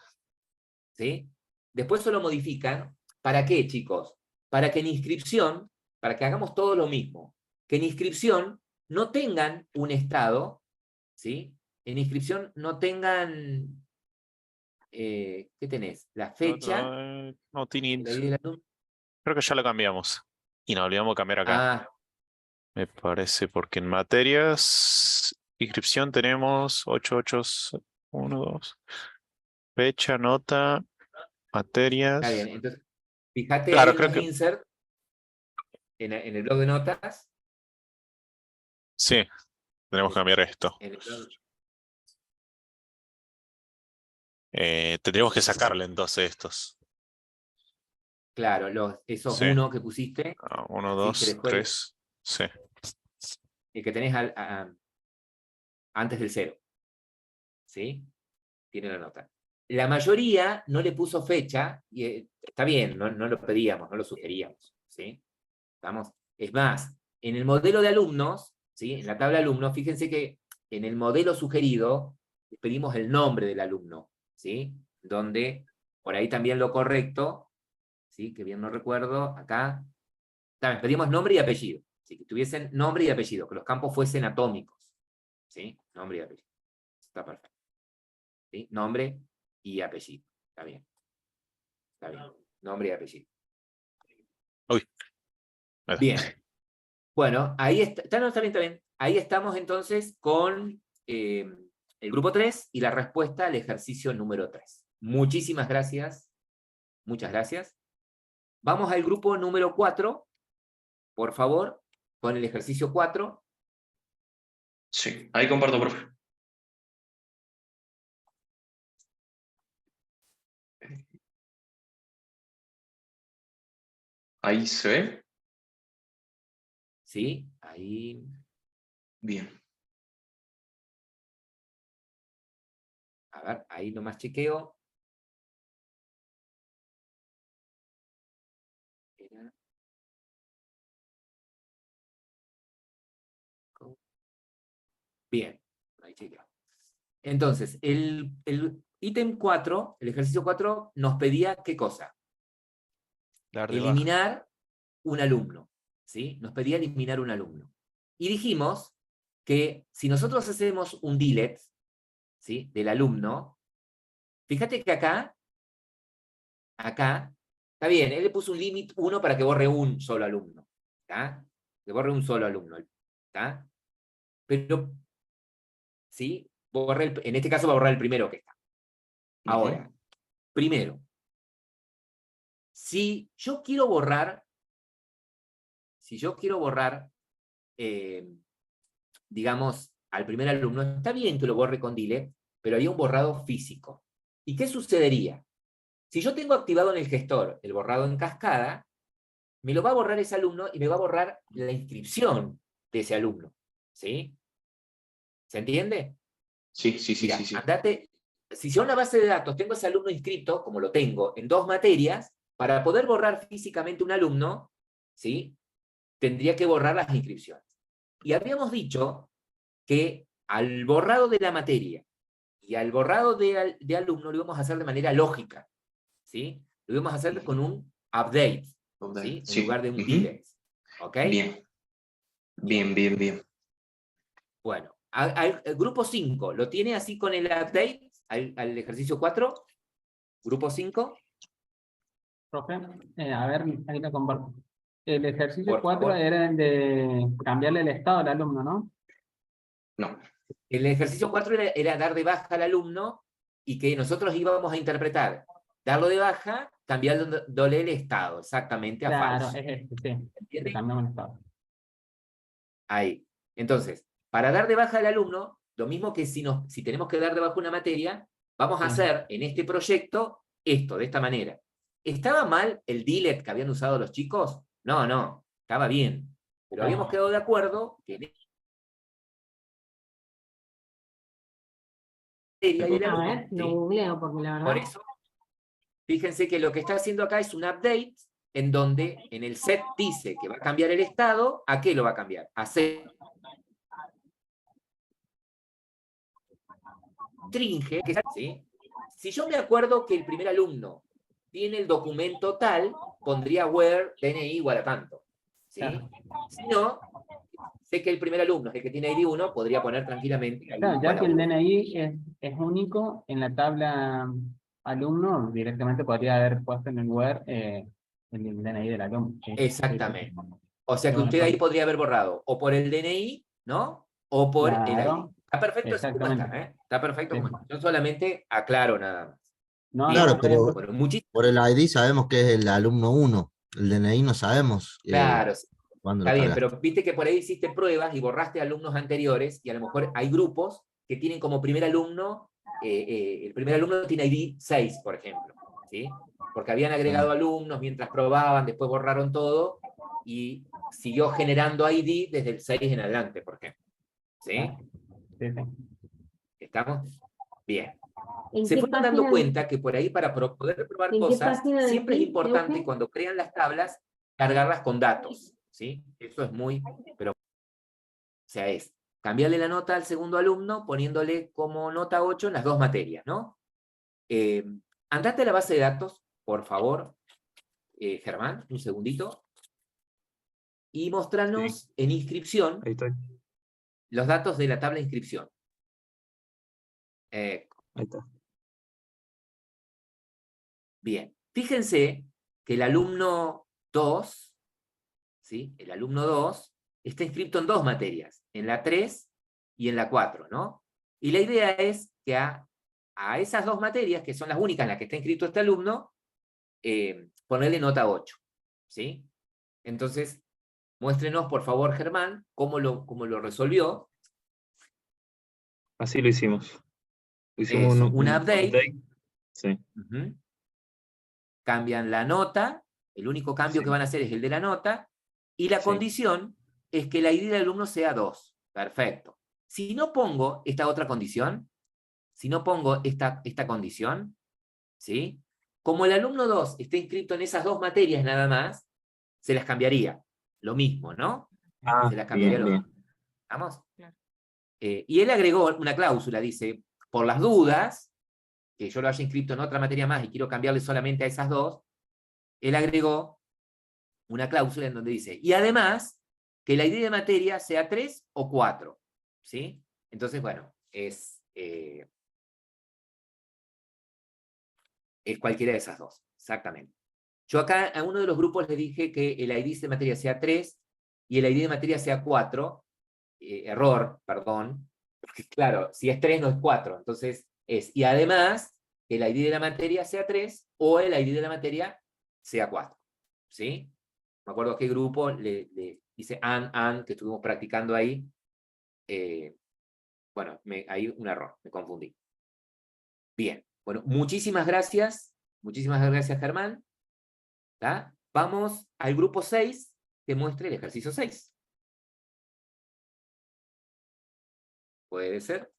Speaker 1: ¿sí? Después se lo modifican. ¿Para qué, chicos? Para que en inscripción, para que hagamos todo lo mismo, que en inscripción no tengan un estado, ¿sí? En inscripción no tengan... ¿qué tenés? La fecha.
Speaker 8: No tiene.
Speaker 1: el ID del alumno.
Speaker 8: Creo que ya lo cambiamos. Y nos olvidamos cambiar acá.
Speaker 1: Ah,
Speaker 8: Me parece, porque en materias, inscripción tenemos 1, 2. Fecha, nota, materias.
Speaker 1: está bien. Entonces, fíjate ahí
Speaker 8: Claro,
Speaker 1: en
Speaker 8: creo
Speaker 1: los
Speaker 8: que
Speaker 1: insert, en el blog de notas.
Speaker 8: sí, tenemos que cambiar esto.
Speaker 1: En el blog-
Speaker 8: Tendríamos que sacarle entonces estos.
Speaker 1: claro, esos
Speaker 8: Sí.
Speaker 1: 1 que pusiste,
Speaker 8: 1,
Speaker 1: así que
Speaker 8: 2,
Speaker 1: después
Speaker 8: 3. Sí.
Speaker 1: el que tenés antes del 0. ¿Sí? Tiene la nota. La mayoría no le puso fecha, y está bien, no lo pedíamos, no lo sugeríamos. ¿Sí? ¿Estamos? Es más, en el modelo de alumnos, ¿sí? En la tabla de alumnos, fíjense que en el modelo sugerido pedimos el nombre del alumno, ¿sí? Donde, por ahí también lo correcto, ¿sí? Que bien no recuerdo, acá, también pedimos nombre y apellido, ¿sí? Que tuviesen nombre y apellido, que los campos fuesen atómicos, ¿sí? Nombre y apellido. Está perfecto. ¿Sí? Nombre y apellido, está bien. Está bien, nombre y apellido.
Speaker 8: Uy.
Speaker 1: Bien. Bueno, ahí está, está bien. Ahí estamos entonces con el grupo 3 y la respuesta al ejercicio número 3. Muchísimas gracias. Muchas gracias. Vamos al grupo número 4, por favor, con el ejercicio 4.
Speaker 10: Sí, ahí comparto, profe. Ahí se ve.
Speaker 1: Sí, ahí.
Speaker 10: Bien.
Speaker 1: A ver, ahí nomás chequeo. Bien, ahí chequeo. Entonces, el ítem 4, el ejercicio 4, nos pedía ¿qué cosa?
Speaker 8: Dar de baja.
Speaker 1: Eliminar un alumno, ¿sí? Nos pedía eliminar un alumno. Y dijimos que si nosotros hacemos un delete, ¿sí? Del alumno, fíjate que acá, está bien, él le puso un limit 1 para que borre un solo alumno, ¿está? Que borre un solo alumno, ¿está? Pero, ¿sí? En este caso va a borrar el primero que está. Ahora, primero, si yo quiero borrar, digamos, al primer alumno, está bien que lo borre con delete, pero haría un borrado físico. ¿Y qué sucedería? Si yo tengo activado en el gestor el borrado en cascada, me lo va a borrar ese alumno y me va a borrar la inscripción de ese alumno. ¿Sí? ¿Se entiende?
Speaker 10: Sí, sí, sí,
Speaker 1: Mira,
Speaker 10: sí, sí.
Speaker 1: andate, si yo en la base de datos tengo ese alumno inscrito, como lo tengo, en 2 materias, para poder borrar físicamente un alumno, ¿sí? Tendría que borrar las inscripciones. Y habíamos dicho que al borrado de la materia y al borrado de alumno lo íbamos a hacer de manera lógica, ¿sí? Lo íbamos a hacer con un update, ¿sí? En
Speaker 10: Sí.
Speaker 1: lugar de un
Speaker 10: Ujú.
Speaker 1: delete, ¿ok?
Speaker 10: Bien. Bien, bien, bien.
Speaker 1: Bueno, el grupo 5, ¿lo tiene así con el update al ejercicio 4? Grupo 5.
Speaker 11: Profe, a ver, ahí lo comparto. El ejercicio
Speaker 1: Por
Speaker 11: 4
Speaker 1: favor.
Speaker 11: era el de cambiarle el estado al alumno, ¿no?
Speaker 10: No.
Speaker 1: El ejercicio 4 era dar de baja al alumno y que nosotros íbamos a interpretar, darlo de baja, cambiándole el estado, exactamente a
Speaker 11: Claro,
Speaker 1: falso.
Speaker 11: es este, sí. Le
Speaker 1: ¿Entiendes?
Speaker 11: cambiamos el estado.
Speaker 1: Ahí. Entonces, para dar de baja al alumno, lo mismo que si tenemos que dar de baja una materia, vamos a
Speaker 11: Sí.
Speaker 1: hacer en este proyecto esto, de esta manera. ¿Estaba mal el delete que habían usado los chicos? No, no, estaba bien. Pero habíamos quedado de acuerdo que en materia y el
Speaker 10: A
Speaker 1: alumno,
Speaker 12: ver, lo
Speaker 1: ¿sí?
Speaker 12: googleo porque la verdad.
Speaker 1: Por eso, fíjense que lo que está haciendo acá es un update en donde en el set dice que va a cambiar el estado. ¿A qué lo va a cambiar? A set stringe, ¿sí? Si yo me acuerdo que el primer alumno tiene el documento tal, pondría where DNI igual a tanto, ¿sí?
Speaker 11: Claro.
Speaker 1: Si no, sé que el primer alumno es el que tiene ID 1, podría poner tranquilamente ID
Speaker 11: Claro,
Speaker 1: igual
Speaker 11: ya
Speaker 1: a
Speaker 11: que el
Speaker 1: 1.
Speaker 11: DNI es único, en la tabla alumno directamente podría haber puesto en el where el DNI del alumno. Sí.
Speaker 1: Exactamente. O sea
Speaker 11: Qué
Speaker 1: que
Speaker 11: buena
Speaker 1: usted ahí
Speaker 11: forma.
Speaker 1: podría haber borrado o por el DNI, ¿no? O por el ID.
Speaker 11: Claro,
Speaker 1: Está perfecto así como está,
Speaker 11: exactamente.
Speaker 1: ¿eh? Está perfecto
Speaker 11: Sí.
Speaker 1: como está. Yo solamente aclaro nada más.
Speaker 11: No,
Speaker 1: Bien.
Speaker 11: no,
Speaker 2: Claro,
Speaker 11: está bien,
Speaker 2: pero
Speaker 11: profe.
Speaker 1: Bueno,
Speaker 2: por el ID sabemos que es el alumno 1. El DNI no sabemos
Speaker 1: claro,
Speaker 2: cuándo
Speaker 1: está
Speaker 2: lo
Speaker 1: bien,
Speaker 2: cargaste.
Speaker 1: pero viste que por ahí hiciste pruebas y borraste alumnos anteriores y a lo mejor hay grupos que tienen como primer alumno, el primer alumno tiene ID 6, por ejemplo, ¿sí? Porque habían agregado alumnos mientras probaban, después borraron todo y siguió generando ID desde el 6 en adelante, por ejemplo. ¿Sí?
Speaker 11: Sí, sí.
Speaker 1: ¿Estamos? Bien.
Speaker 12: ¿En
Speaker 1: Se
Speaker 12: qué
Speaker 1: fueron dando
Speaker 12: página,
Speaker 1: cuenta que por ahí para poder probar
Speaker 12: en qué
Speaker 1: cosas,
Speaker 12: página
Speaker 1: siempre es
Speaker 12: decís,
Speaker 1: importante
Speaker 12: Euge?
Speaker 1: cuando crean las tablas, cargarlas con datos, ¿sí? Eso es muy, pero, o sea, es cambiarle la nota al segundo alumno, poniéndole como nota 8 en las 2 materias, ¿no? Andate a la base de datos, por favor, Germán, un segundito, y mostranos en inscripción
Speaker 5: Ahí estoy.
Speaker 1: los datos de la tabla de inscripción.
Speaker 5: Ahí está.
Speaker 1: Bien, fíjense que el alumno 2, ¿sí? El alumno 2 está inscrito en 2 materias, en la 3 y en la 4, ¿no? Y la idea es que a esas 2 materias, que son las únicas en las que está inscrito este alumno, ponerle nota 8, ¿sí? Entonces, muéstrenos, por favor, Germán, cómo lo resolvió.
Speaker 5: Así lo hicimos. Hicimos
Speaker 1: Es
Speaker 5: un
Speaker 1: un update.
Speaker 5: Sí.
Speaker 1: Uh-huh. Cambian la nota, el único cambio
Speaker 5: Sí.
Speaker 1: que van a hacer es el de la nota, y la
Speaker 5: Sí.
Speaker 1: condición es que la ID del alumno sea 2. Perfecto. Si no pongo esta otra condición, si no pongo esta condición, ¿sí? Como el alumno 2 está inscrito en esas 2 materias nada más, se las cambiaría. Lo mismo, ¿no? Se las cambiaría
Speaker 5: bien,
Speaker 1: lo
Speaker 5: bien.
Speaker 1: mismo. ¿Vamos? Y él agregó una cláusula, dice, por las dudas, que yo lo haya inscrito en otra materia más y quiero cambiarle solamente a esas 2, él agregó una cláusula en donde dice, y además, que la ID de materia sea 3 o 4, ¿sí? Entonces, bueno, es cualquiera de esas 2, exactamente. Yo acá a uno de los grupos le dije que el ID de materia sea 3 y el ID de materia sea 4, error, perdón, porque claro, si es 3 no es 4, entonces es, y además, que el ID de la materia sea 3 o el ID de la materia sea 4, ¿sí? Me acuerdo a qué grupo le hice que estuvimos practicando ahí. Bueno, ahí un error, me confundí. Bien, Bueno, muchísimas gracias Germán. ¿Tá? Vamos al grupo 6, que muestre el ejercicio 6. Puede ser.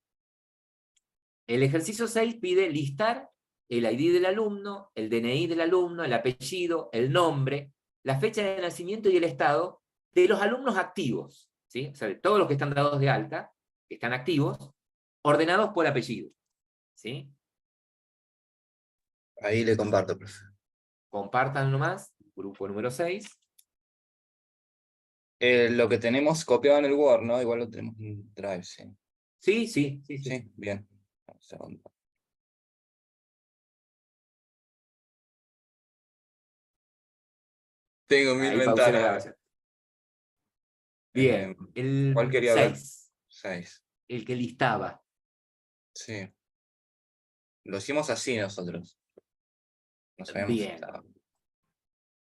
Speaker 1: El ejercicio 6 pide listar el ID del alumno, el DNI del alumno, el apellido, el nombre, la fecha de nacimiento y el estado de los alumnos activos, ¿sí? O sea, de todos los que están dados de alta, que están activos, ordenados por apellido, ¿sí?
Speaker 10: Ahí le comparto, profe.
Speaker 1: Compartan nomás, grupo número 6.
Speaker 10: Lo que tenemos copiado en el Word, ¿no? Igual lo tenemos en Drive, sí.
Speaker 1: Sí.
Speaker 10: Sí, bien. Un segundo. Tengo mil
Speaker 1: Ahí pausé la
Speaker 10: ventanas.
Speaker 1: grabación. Bien, el
Speaker 10: ¿Cuál quería ver?
Speaker 1: 6,
Speaker 10: 6.
Speaker 1: el que listaba.
Speaker 10: Sí. Lo hicimos así nosotros. No sabemos si
Speaker 1: Bien.
Speaker 10: estaba.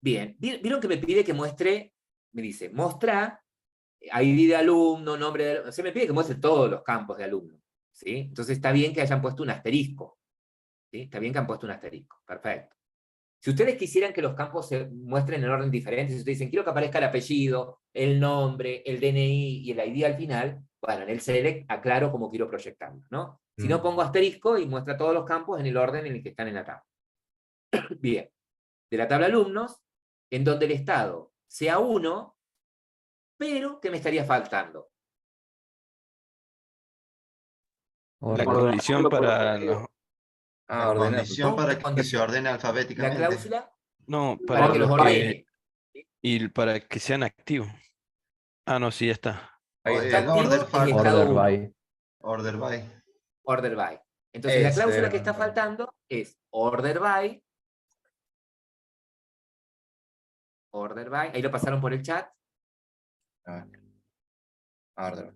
Speaker 1: Bien, vieron que me pide que muestre, me dice, mostra ID de alumno, nombre de alumno, se me pide que muestre todos los campos de alumno, ¿sí? Entonces está bien que hayan puesto un asterisco, ¿sí? Está bien que han puesto un asterisco, perfecto. Si ustedes quisieran que los campos se muestren en orden diferente, si ustedes dicen, quiero que aparezca el apellido, el nombre, el DNI y el ID al final, bueno, en el select aclaro cómo quiero proyectarlo, ¿no? Si no, pongo asterisco y muestra todos los campos en el orden en el que están en la tabla. Bien, de la tabla alumnos, en donde el estado sea 1, pero ¿qué me estaría faltando?
Speaker 5: La condición para...
Speaker 3: La
Speaker 10: ordenar.
Speaker 3: condición para que se
Speaker 1: Condición.
Speaker 3: ordene
Speaker 1: La
Speaker 3: alfabéticamente.
Speaker 1: cláusula
Speaker 5: No,
Speaker 1: para que los ordene.
Speaker 5: Y para que sean activos. Ah, no, sí, ya está.
Speaker 10: Ahí
Speaker 3: El
Speaker 10: está.
Speaker 1: Activo
Speaker 3: order
Speaker 1: es
Speaker 3: factor.
Speaker 1: estado 1.
Speaker 3: Order by.
Speaker 1: Order by. Entonces la cláusula que está
Speaker 10: Ese.
Speaker 1: faltando es order by. Order by. Ahí lo pasaron por el chat.
Speaker 10: A ver. Order.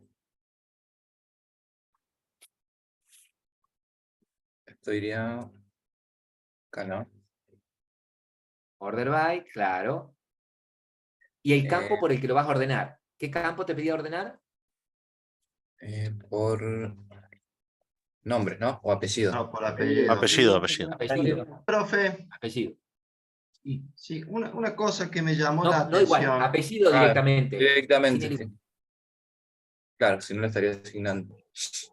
Speaker 10: Esto iría acá, ¿no?
Speaker 1: Order by, claro. Y el campo por el que lo vas a ordenar. ¿Qué campo te pedía ordenar?
Speaker 10: Por nombre, ¿no? O apellido.
Speaker 3: No, por apellido.
Speaker 1: Apellido.
Speaker 3: Profe,
Speaker 1: Apellido.
Speaker 3: sí, una cosa que me llamó
Speaker 1: No,
Speaker 3: la
Speaker 1: no igual,
Speaker 3: atención.
Speaker 1: apellido directamente.
Speaker 10: Directamente.
Speaker 1: Sin el
Speaker 10: Sí. Claro, si no le estaría asignando.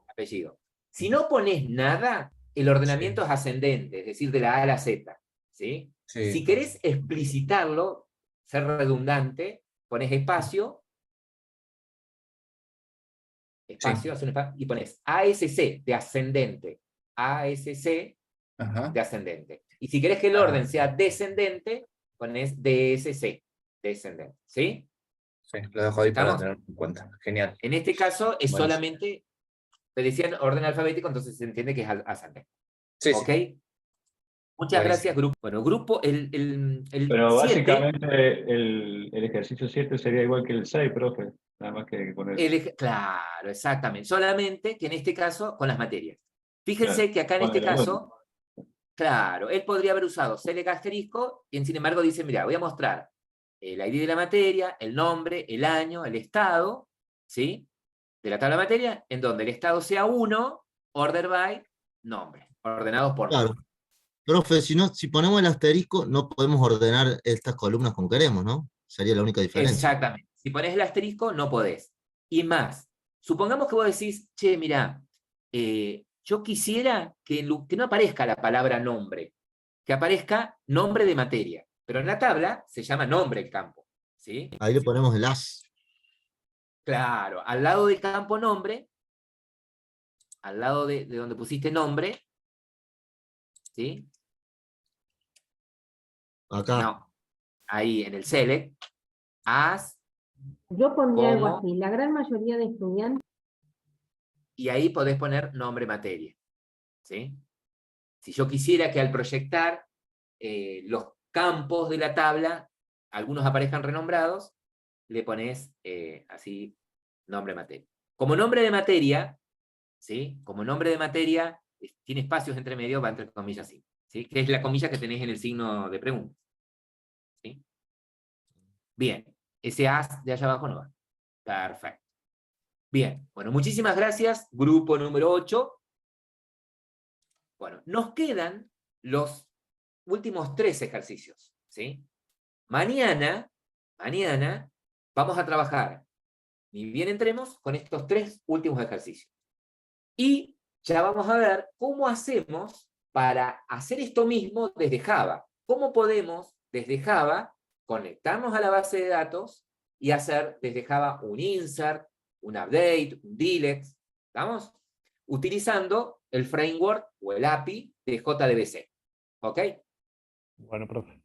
Speaker 1: apellido. Si no pones nada, el ordenamiento es ascendente, es decir, de la A a la Z. ¿Sí?
Speaker 10: Sí.
Speaker 1: Si querés explicitarlo, ser redundante, pones espacio, haces un espacio, y pones ASC de ascendente, ASC
Speaker 10: Ajá.
Speaker 1: de ascendente. Y si querés que el orden sea descendente, pones DSC, descendente. ¿Sí?
Speaker 10: Sí, lo dejo ahí para
Speaker 1: ¿Estamos?
Speaker 10: tener en cuenta. Genial.
Speaker 1: En este caso es
Speaker 10: Buenísimo.
Speaker 1: solamente, te decían orden alfabético, entonces se entiende que es ascendente.
Speaker 10: Sí,
Speaker 1: ¿Ok?
Speaker 10: sí.
Speaker 1: Muchas
Speaker 10: Buenísimo.
Speaker 1: gracias, grupo. Bueno, grupo, el
Speaker 6: Pero
Speaker 1: 7,
Speaker 6: básicamente el ejercicio 7 sería igual que el 6, profe. Nada más que poner.
Speaker 1: claro, exactamente. Solamente que en este caso, con las materias. Fíjense
Speaker 6: Claro,
Speaker 1: que acá en
Speaker 6: con
Speaker 1: este
Speaker 6: el alumno.
Speaker 1: caso, claro, él podría haber usado select asterisco, y sin embargo dice, mira, voy a mostrar el ID de la materia, el nombre, el año, el estado, ¿sí? De la tabla de materia, en donde el estado sea 1, order by, nombre, ordenados por
Speaker 2: Claro.
Speaker 1: nombre.
Speaker 2: Profe, si ponemos el asterisco, no podemos ordenar estas columnas como queremos, ¿no? Sería la única diferencia.
Speaker 1: Exactamente. Si pones el asterisco, no podés. Y más, supongamos que vos decís, che, mirá, yo quisiera que no aparezca la palabra nombre, que aparezca nombre de materia. Pero en la tabla se llama nombre el campo. ¿Sí?
Speaker 2: Ahí le ponemos el as.
Speaker 1: Claro, al lado del campo nombre, al lado de donde pusiste nombre, ¿sí?
Speaker 2: Acá.
Speaker 1: No, ahí en el select, as,
Speaker 12: Yo pondría algo
Speaker 1: ¿Cómo?
Speaker 12: así. La gran mayoría de estudiantes.
Speaker 1: y ahí podés poner nombre materia. ¿Sí? Si yo quisiera que al proyectar los campos de la tabla, algunos aparezcan renombrados, le pones así, nombre materia. Como nombre de materia, ¿sí? Como nombre de materia, tiene espacios entre medio, va entre comillas así, ¿sí? Que es la comilla que tenéis en el signo de pregunta. ¿Sí? Bien, ese as de allá abajo no va. Perfecto. Bien, bueno, muchísimas gracias, grupo número 8. Bueno, nos quedan los últimos 3 ejercicios, ¿sí? Mañana vamos a trabajar, ni bien entremos, con estos 3 últimos ejercicios. Y ya vamos a ver cómo hacemos para hacer esto mismo desde Java. ¿Cómo podemos, desde Java, conectarnos a la base de datos y hacer desde Java un insert, un update, un delete, ¿estamos? Utilizando el framework o el API de JDBC. ¿Ok?
Speaker 7: Bueno, profe.